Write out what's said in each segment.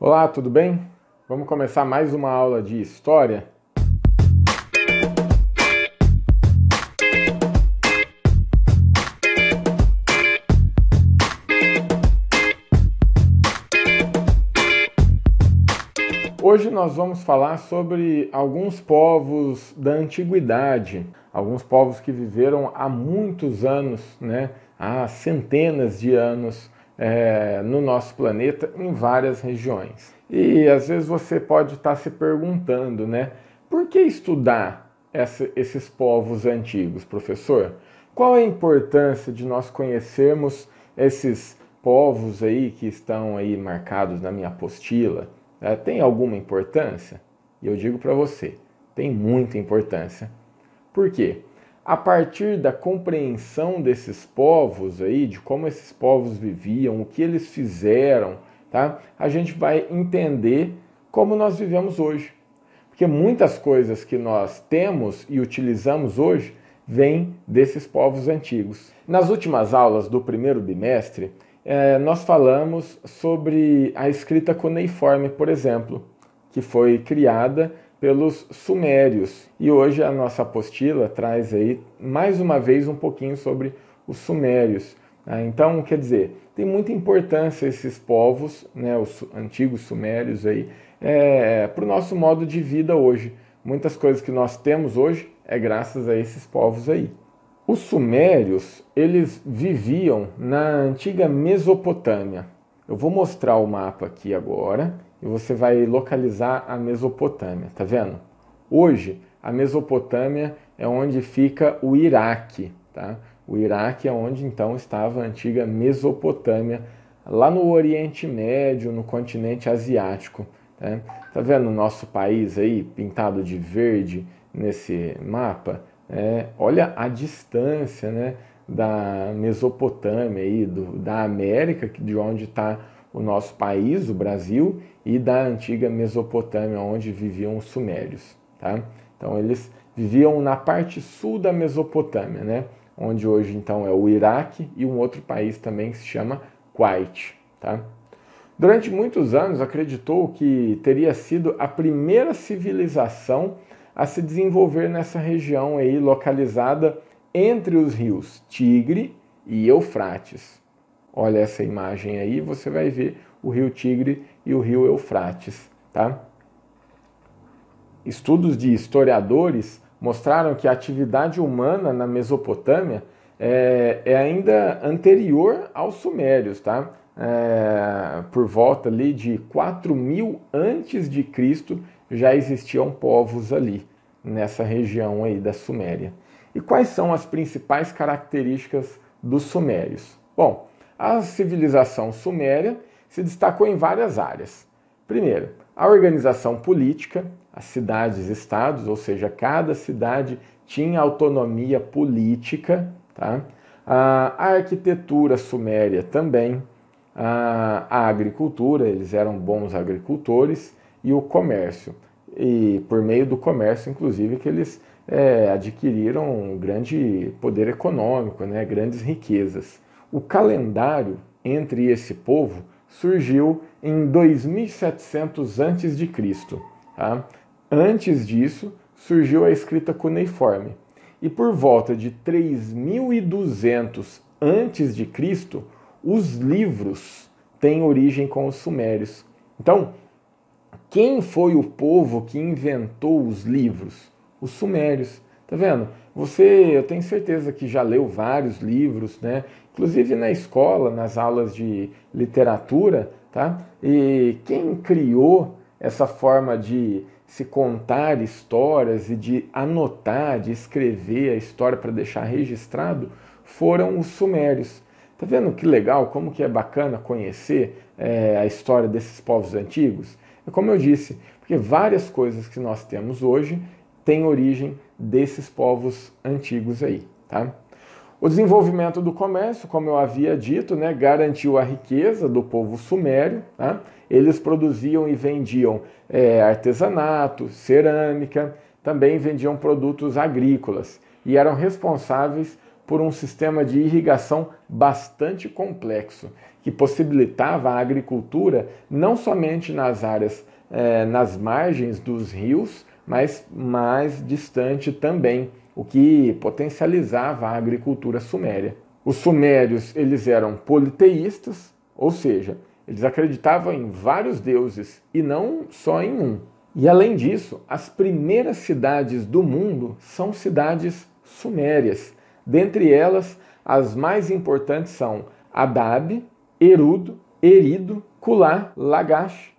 Olá, tudo bem? Vamos começar mais uma aula de história. Hoje nós vamos falar sobre alguns povos da antiguidade, alguns povos que viveram há muitos anos, há centenas de anos no nosso planeta, em várias regiões. E às vezes você pode estar se perguntando, por que estudar esses povos antigos, professor? Qual é a importância de nós conhecermos esses povos aí que estão aí marcados na minha apostila? Tem alguma importância? E eu digo para você, tem muita importância. Por quê? A partir da compreensão desses povos aí, de como esses povos viviam, o que eles fizeram, tá? A gente vai entender como nós vivemos hoje. Porque muitas coisas que nós temos e utilizamos hoje vêm desses povos antigos. Nas últimas aulas do primeiro bimestre, nós falamos sobre a escrita cuneiforme, por exemplo, que foi criada pelos sumérios. E hoje a nossa apostila traz aí, mais uma vez, um pouquinho sobre os sumérios. Então, quer dizer, tem muita importância esses povos, os antigos sumérios aí, para o nosso modo de vida hoje. Muitas coisas que nós temos hoje é graças a esses povos aí. Os sumérios, eles viviam na antiga Mesopotâmia. Eu vou mostrar o mapa aqui agora e você vai localizar a Mesopotâmia, tá vendo? Hoje, a Mesopotâmia é onde fica o Iraque, tá? O Iraque é onde então estava a antiga Mesopotâmia, lá no Oriente Médio, no continente asiático. Tá vendo o nosso país aí pintado de verde nesse mapa? Olha a distância, da Mesopotâmia, aí, da América, de onde está o nosso país, o Brasil, e da antiga Mesopotâmia, onde viviam os sumérios. Tá? Então eles viviam na parte sul da Mesopotâmia, onde hoje então é o Iraque e um outro país também que se chama Kuwait. Tá? Durante muitos anos acreditou que teria sido a primeira civilização a se desenvolver nessa região aí localizada entre os rios Tigre e Eufrates. Olha essa imagem aí, você vai ver o rio Tigre e o rio Eufrates, tá? Estudos de historiadores mostraram que a atividade humana na Mesopotâmia é ainda anterior aos sumérios, tá? Por volta ali de 4.000 antes de Cristo já existiam povos ali, nessa região aí da Suméria. E quais são as principais características dos sumérios? Bom, a civilização suméria se destacou em várias áreas. Primeiro, a organização política, as cidades-estados, ou seja, cada cidade tinha autonomia política, tá? A arquitetura suméria também, a agricultura, eles eram bons agricultores, e o comércio. E por meio do comércio, inclusive, que eles adquiriram um grande poder econômico, grandes riquezas. O calendário entre esse povo surgiu em 2700 a.C. Tá? Antes disso, surgiu a escrita cuneiforme. E por volta de 3200 a.C., os livros têm origem com os sumérios. Então, quem foi o povo que inventou os livros? Os sumérios. Tá vendo? Eu tenho certeza que já leu vários livros, Inclusive na escola, nas aulas de literatura, tá? E quem criou essa forma de se contar histórias e de anotar, de escrever a história para deixar registrado, foram os sumérios. Tá vendo que legal, como que é bacana conhecer a história desses povos antigos? É como eu disse, porque várias coisas que nós temos hoje têm origem desses povos antigos aí, tá? O desenvolvimento do comércio, como eu havia dito, garantiu a riqueza do povo sumério, tá? Eles produziam e vendiam artesanato, cerâmica, também vendiam produtos agrícolas e eram responsáveis por um sistema de irrigação bastante complexo, que possibilitava a agricultura não somente nas áreas, nas margens dos rios, mas mais distante também, o que potencializava a agricultura suméria. Os sumérios, eles eram politeístas, ou seja, eles acreditavam em vários deuses e não só em um. E além disso, as primeiras cidades do mundo são cidades sumérias. Dentre elas, as mais importantes são Adab, Erido, Kulá, Lagash,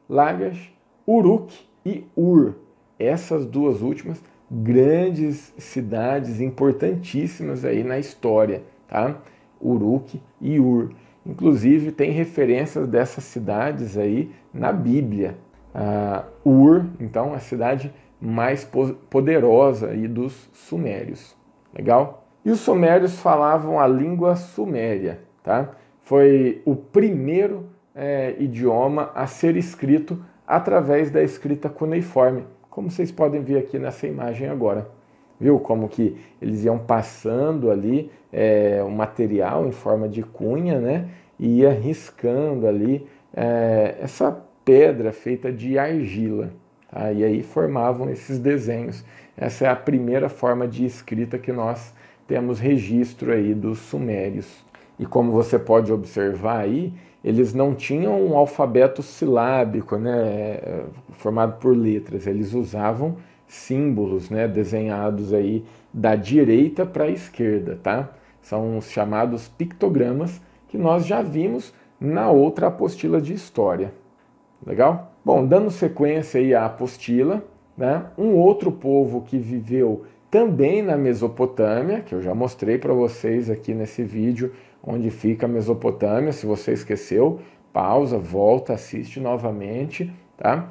Uruk e Ur. Essas duas últimas grandes cidades importantíssimas aí na história, tá? Uruk e Ur. Inclusive tem referências dessas cidades aí na Bíblia. Ur, então, a cidade mais poderosa aí dos sumérios. Legal? E os sumérios falavam a língua suméria, tá? Foi o primeiro idioma a ser escrito através da escrita cuneiforme, como vocês podem ver aqui nessa imagem agora. Viu como que eles iam passando ali o material em forma de cunha, né? E ia riscando ali essa pedra feita de argila. Tá? E aí formavam esses desenhos. Essa é a primeira forma de escrita que nós temos registro aí dos sumérios. E como você pode observar aí, eles não tinham um alfabeto silábico, né, formado por letras. Eles usavam símbolos, né, desenhados aí da direita para a esquerda, tá? São os chamados pictogramas que nós já vimos na outra apostila de história. Legal? Bom, dando sequência aí à apostila, né, um outro povo que viveu também na Mesopotâmia, que eu já mostrei para vocês aqui nesse vídeo, onde fica a Mesopotâmia. Se você esqueceu, pausa, volta, assiste novamente, tá?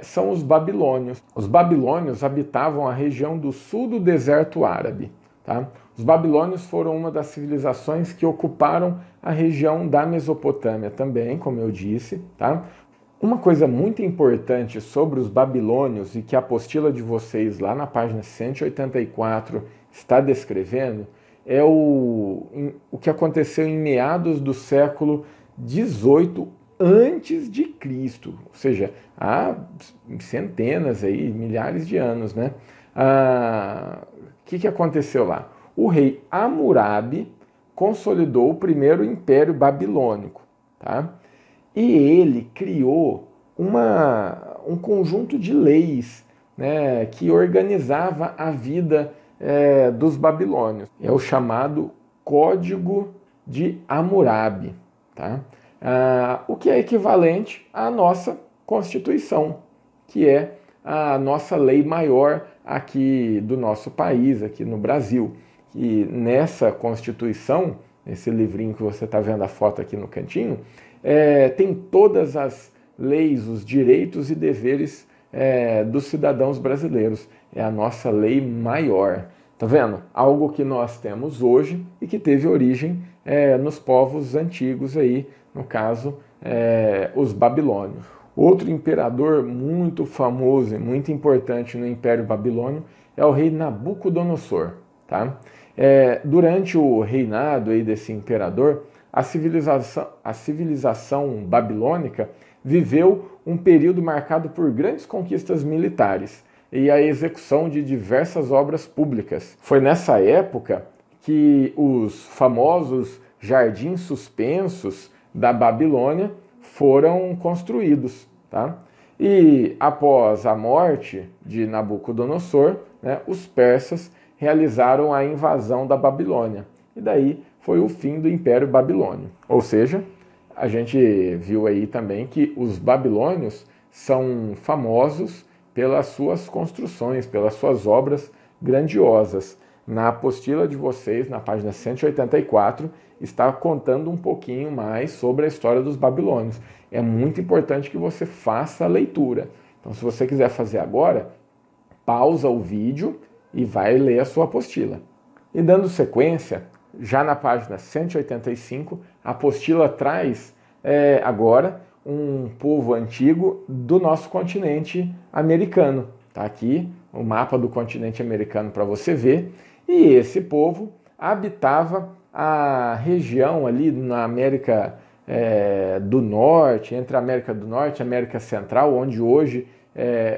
São os babilônios. Os babilônios habitavam a região do sul do deserto árabe, tá? Os babilônios foram uma das civilizações que ocuparam a região da Mesopotâmia também, como eu disse, tá? Uma coisa muito importante sobre os babilônios e que a apostila de vocês lá na página 184 está descrevendo é o que aconteceu em meados do século 18 antes de Cristo, ou seja, há centenas aí, milhares de anos, né? O que aconteceu lá? O rei Hammurabi consolidou o primeiro império babilônico, tá? E ele criou um conjunto de leis, né, que organizava a vida dos babilônios. É o chamado Código de Hammurabi, tá? O que é equivalente à nossa Constituição, que é a nossa lei maior aqui do nosso país, aqui no Brasil. E nessa Constituição, esse livrinho que você está vendo a foto aqui no cantinho, tem todas as leis, os direitos e deveres dos cidadãos brasileiros. É a nossa lei maior. Tá vendo? Algo que nós temos hoje e que teve origem nos povos antigos aí, no caso, os babilônios. Outro imperador muito famoso e muito importante no Império Babilônio é o rei Nabucodonosor, tá? Durante o reinado aí desse imperador, a civilização babilônica viveu um período marcado por grandes conquistas militares e a execução de diversas obras públicas. Foi nessa época que os famosos jardins suspensos da Babilônia foram construídos, tá? E após a morte de Nabucodonosor, né, os persas realizaram a invasão da Babilônia. E daí foi o fim do Império Babilônio. Ou seja, a gente viu aí também que os babilônios são famosos pelas suas construções, pelas suas obras grandiosas. Na apostila de vocês, na página 184, está contando um pouquinho mais sobre a história dos babilônios. É muito importante que você faça a leitura. Então, se você quiser fazer agora, pausa o vídeo e vai ler a sua apostila. E dando sequência, já na página 185, a apostila traz agora um povo antigo do nosso continente americano. Está aqui o mapa do continente americano para você ver. E esse povo habitava a região ali na América do Norte, entre a América do Norte e a América Central, onde hoje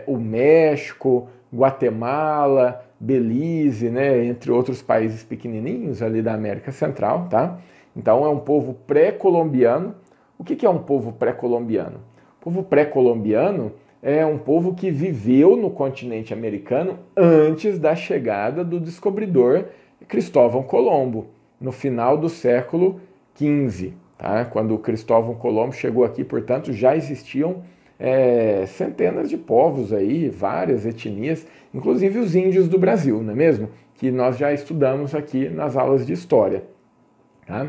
o México, Guatemala, Belize, né, entre outros países pequenininhos ali da América Central, tá? Então é um povo pré-colombiano. O que é um povo pré-colombiano? O povo pré-colombiano é um povo que viveu no continente americano antes da chegada do descobridor Cristóvão Colombo, no final do século XV. Tá? Quando Cristóvão Colombo chegou aqui, portanto, já existiam centenas de povos aí, várias etnias, inclusive os índios do Brasil, não é mesmo? Que nós já estudamos aqui nas aulas de história. Tá?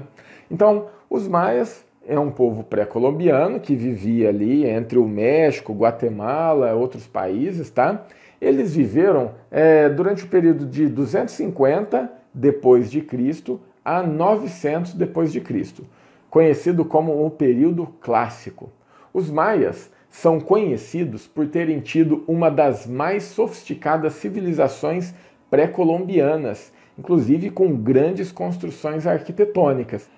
Então, os maias é um povo pré-colombiano que vivia ali entre o México, Guatemala, outros países, tá? Eles viveram durante o período de 250 depois de Cristo a 900 depois de Cristo, conhecido como o período clássico. Os maias são conhecidos por terem tido uma das mais sofisticadas civilizações pré-colombianas, inclusive com grandes construções arquitetônicas.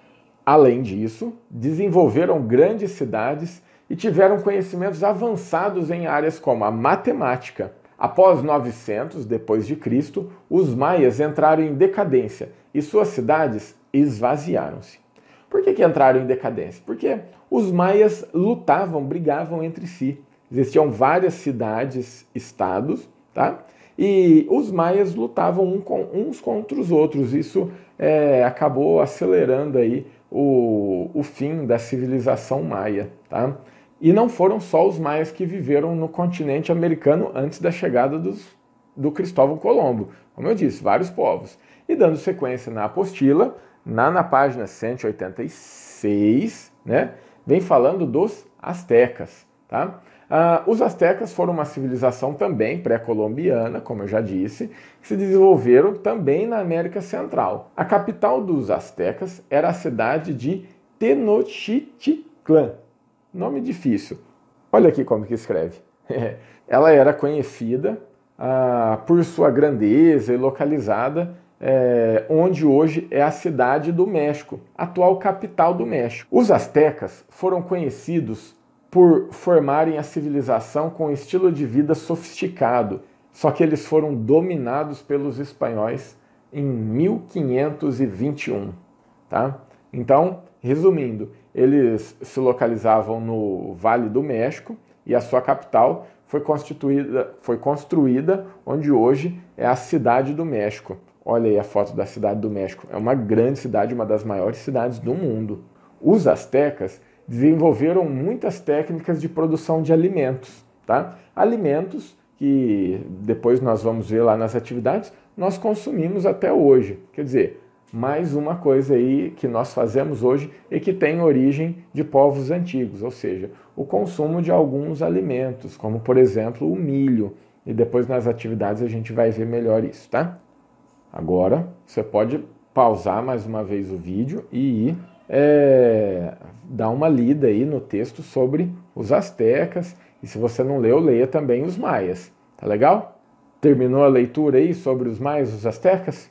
Além disso, desenvolveram grandes cidades e tiveram conhecimentos avançados em áreas como a matemática. Após 900 depois de Cristo, os maias entraram em decadência e suas cidades esvaziaram-se. Por que entraram em decadência? Porque os maias lutavam, brigavam entre si. Existiam várias cidades-estados, tá? E os maias lutavam uns contra os outros. Isso acabou acelerando aí o fim da civilização maia, tá? E não foram só os maias que viveram no continente americano antes da chegada do Cristóvão Colombo. Como eu disse, vários povos. E dando sequência na apostila, na página 186, né, vem falando dos astecas, tá? Os astecas foram uma civilização também pré-colombiana, como eu já disse, que se desenvolveram também na América Central. A capital dos astecas era a cidade de Tenochtitlan. Nome difícil. Olha aqui como que escreve. Ela era conhecida por sua grandeza e localizada onde hoje é a cidade do México, atual capital do México. Os astecas foram conhecidos por formarem a civilização com um estilo de vida sofisticado, só que eles foram dominados pelos espanhóis em 1521, tá? Então, resumindo, eles se localizavam no Vale do México e a sua capital foi construída onde hoje é a Cidade do México. Olha aí a foto da Cidade do México. É uma grande cidade, uma das maiores cidades do mundo. Os astecas desenvolveram muitas técnicas de produção de alimentos, tá? Alimentos que depois nós vamos ver lá nas atividades, nós consumimos até hoje. Quer dizer, mais uma coisa aí que nós fazemos hoje e que tem origem de povos antigos, ou seja, o consumo de alguns alimentos, como por exemplo o milho. E depois nas atividades a gente vai ver melhor isso, tá? Agora você pode pausar mais uma vez o vídeo e dar uma lida aí no texto sobre os astecas. E se você não leu, leia também os maias. Tá legal? Terminou a leitura aí sobre os maias e os astecas?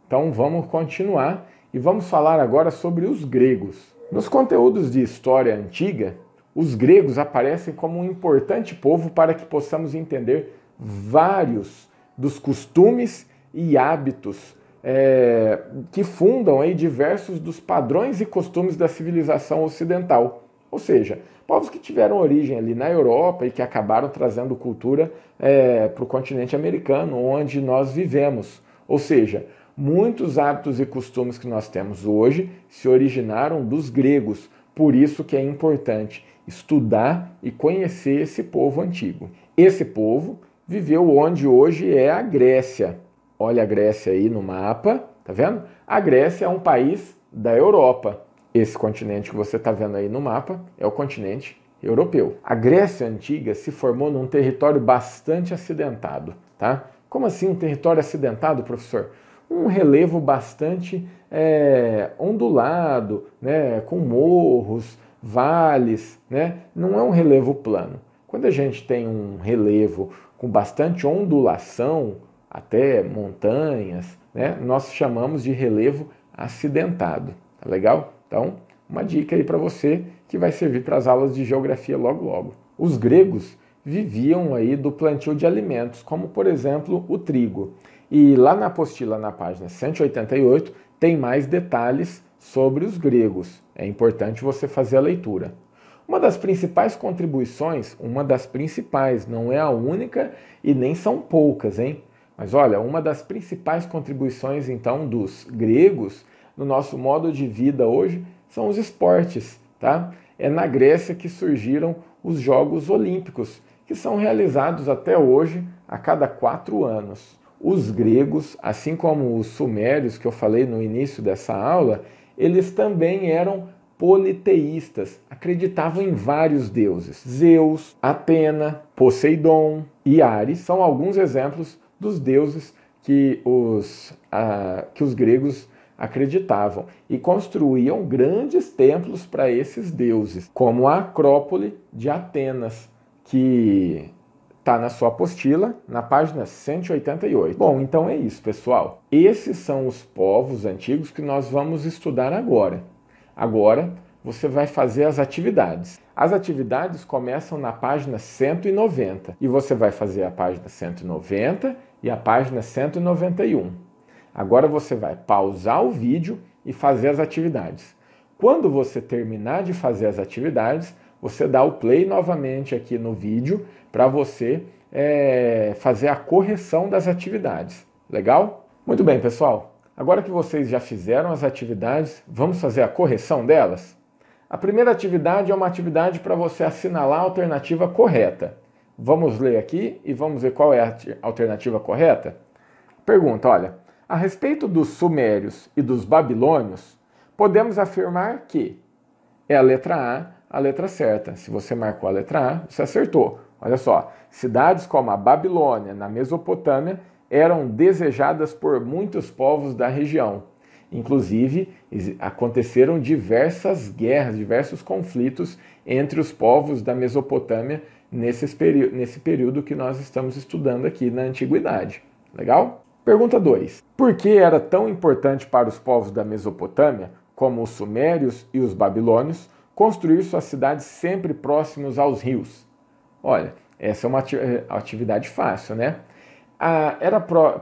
Então vamos continuar e vamos falar agora sobre os gregos. Nos conteúdos de história antiga, os gregos aparecem como um importante povo para que possamos entender vários dos costumes e hábitos que fundam aí diversos dos padrões e costumes da civilização ocidental. Ou seja, povos que tiveram origem ali na Europa e que acabaram trazendo cultura para o continente americano, onde nós vivemos. Ou seja, muitos hábitos e costumes que nós temos hoje se originaram dos gregos. Por isso que é importante estudar e conhecer esse povo antigo. Esse povo viveu onde hoje é a Grécia. Olha a Grécia aí no mapa, tá vendo? A Grécia é um país da Europa. Esse continente que você está vendo aí no mapa é o continente europeu. A Grécia Antiga se formou num território bastante acidentado, tá? Como assim um território acidentado, professor? Um relevo bastante ondulado, né? Com morros, vales, né? Não é um relevo plano. Quando a gente tem um relevo com bastante ondulação, até montanhas, né, nós chamamos de relevo acidentado. Tá legal? Então, uma dica aí para você que vai servir para as aulas de geografia logo logo. Os gregos viviam aí do plantio de alimentos, como por exemplo o trigo. E lá na apostila, na página 188, tem mais detalhes sobre os gregos. É importante você fazer a leitura. Uma das principais contribuições, uma das principais, não é a única e nem são poucas, hein? Mas olha, uma das principais contribuições então dos gregos no nosso modo de vida hoje são os esportes, tá? É na Grécia que surgiram os Jogos Olímpicos, que são realizados até hoje a cada 4 anos. Os gregos, assim como os sumérios que eu falei no início dessa aula, eles também eram politeístas, acreditavam em vários deuses. Zeus, Atena, Poseidon e Ares são alguns exemplos dos deuses que os gregos acreditavam e construíam grandes templos para esses deuses, como a Acrópole de Atenas, que está na sua apostila, na página 188. Bom, então é isso, pessoal. Esses são os povos antigos que nós vamos estudar agora. Agora, você vai fazer as atividades. As atividades começam na página 190 e você vai fazer a página 190 e a página 191. Agora você vai pausar o vídeo e fazer as atividades. Quando você terminar de fazer as atividades, você dá o play novamente aqui no vídeo para você fazer a correção das atividades. Legal? Muito bem, pessoal. Agora que vocês já fizeram as atividades, vamos fazer a correção delas? A primeira atividade é uma atividade para você assinalar a alternativa correta. Vamos ler aqui e vamos ver qual é a alternativa correta? Pergunta, olha, a respeito dos sumérios e dos babilônios, podemos afirmar que é a letra A letra certa. Se você marcou a letra A, você acertou. Olha só, cidades como a Babilônia, na Mesopotâmia, eram desejadas por muitos povos da região. Inclusive, aconteceram diversas guerras, diversos conflitos entre os povos da Mesopotâmia nesse período que nós estamos estudando aqui na Antiguidade. Legal? Pergunta 2. Por que era tão importante para os povos da Mesopotâmia, como os sumérios e os babilônios, construir suas cidades sempre próximos aos rios? Olha, essa é uma atividade fácil, né?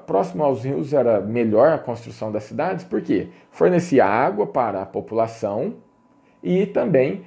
Próximo aos rios era melhor a construção das cidades, porque fornecia água para a população e também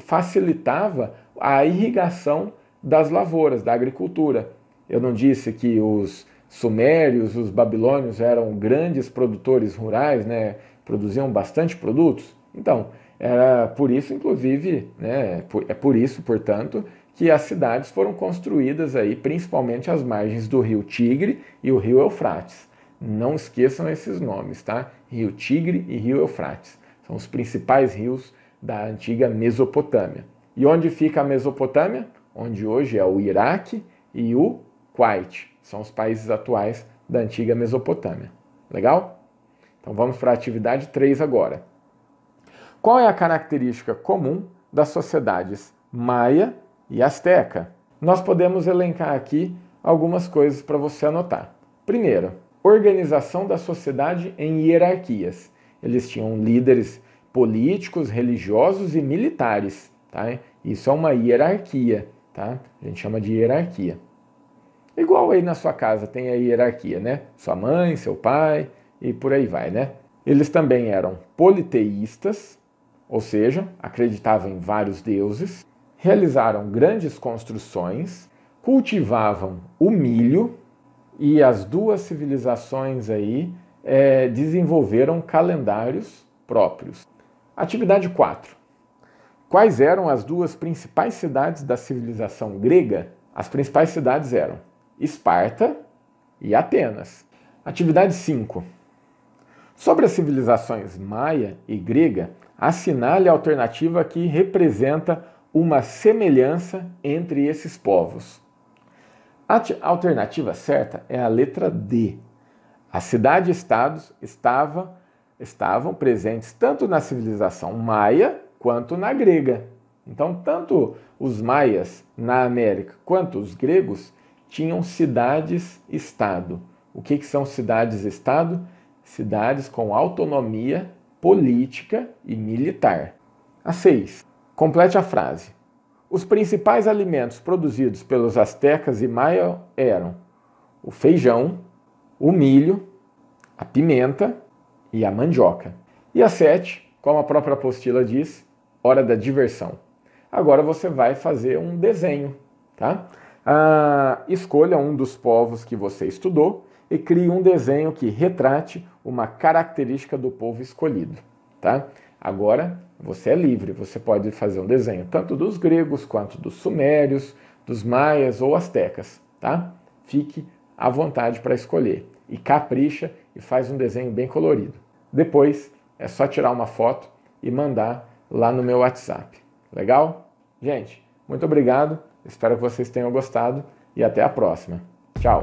facilitava a irrigação das lavouras, da agricultura. Eu não disse que os sumérios, os babilônios eram grandes produtores rurais, né? Produziam bastante produtos? Então, era por isso, inclusive, né? É por isso, portanto, que as cidades foram construídas aí, principalmente às margens do rio Tigre e o rio Eufrates. Não esqueçam esses nomes, tá? Rio Tigre e rio Eufrates. São os principais rios da antiga Mesopotâmia. E onde fica a Mesopotâmia? Onde hoje é o Iraque e o Kuwait. São os países atuais da antiga Mesopotâmia. Legal? Então vamos para a atividade 3 agora. Qual é a característica comum das sociedades maia e asteca? Nós podemos elencar aqui algumas coisas para você anotar. Primeiro, organização da sociedade em hierarquias. Eles tinham líderes políticos, religiosos e militares. Tá? Isso é uma hierarquia. Tá? A gente chama de hierarquia. Igual aí na sua casa tem a hierarquia, né? Sua mãe, seu pai e por aí vai, né? Eles também eram politeístas, ou seja, acreditavam em vários deuses, realizaram grandes construções, cultivavam o milho e as duas civilizações aí desenvolveram calendários próprios. Atividade 4. Quais eram as duas principais cidades da civilização grega? As principais cidades eram Esparta e Atenas. Atividade 5. Sobre as civilizações maia e grega, assinale a alternativa que representa uma semelhança entre esses povos. A alternativa certa é a letra D. As cidades-estados estavam presentes tanto na civilização maia quanto na grega. Então, tanto os maias na América quanto os gregos tinham cidades-estado. O que são cidades-estado? cidades com autonomia política e militar. A 6. Complete a frase. Os principais alimentos produzidos pelos astecas e maia eram o feijão, o milho, a pimenta e a mandioca. E a 7, como a própria apostila diz, hora da diversão. Agora você vai fazer um desenho, tá? Escolha um dos povos que você estudou e crie um desenho que retrate uma característica do povo escolhido, tá? Agora você é livre, você pode fazer um desenho tanto dos gregos quanto dos sumérios, dos maias ou astecas, tá? Fique à vontade para escolher e capricha e faz um desenho bem colorido. Depois é só tirar uma foto e mandar lá no meu WhatsApp. Legal? Gente, muito obrigado, espero que vocês tenham gostado e até a próxima. Tchau!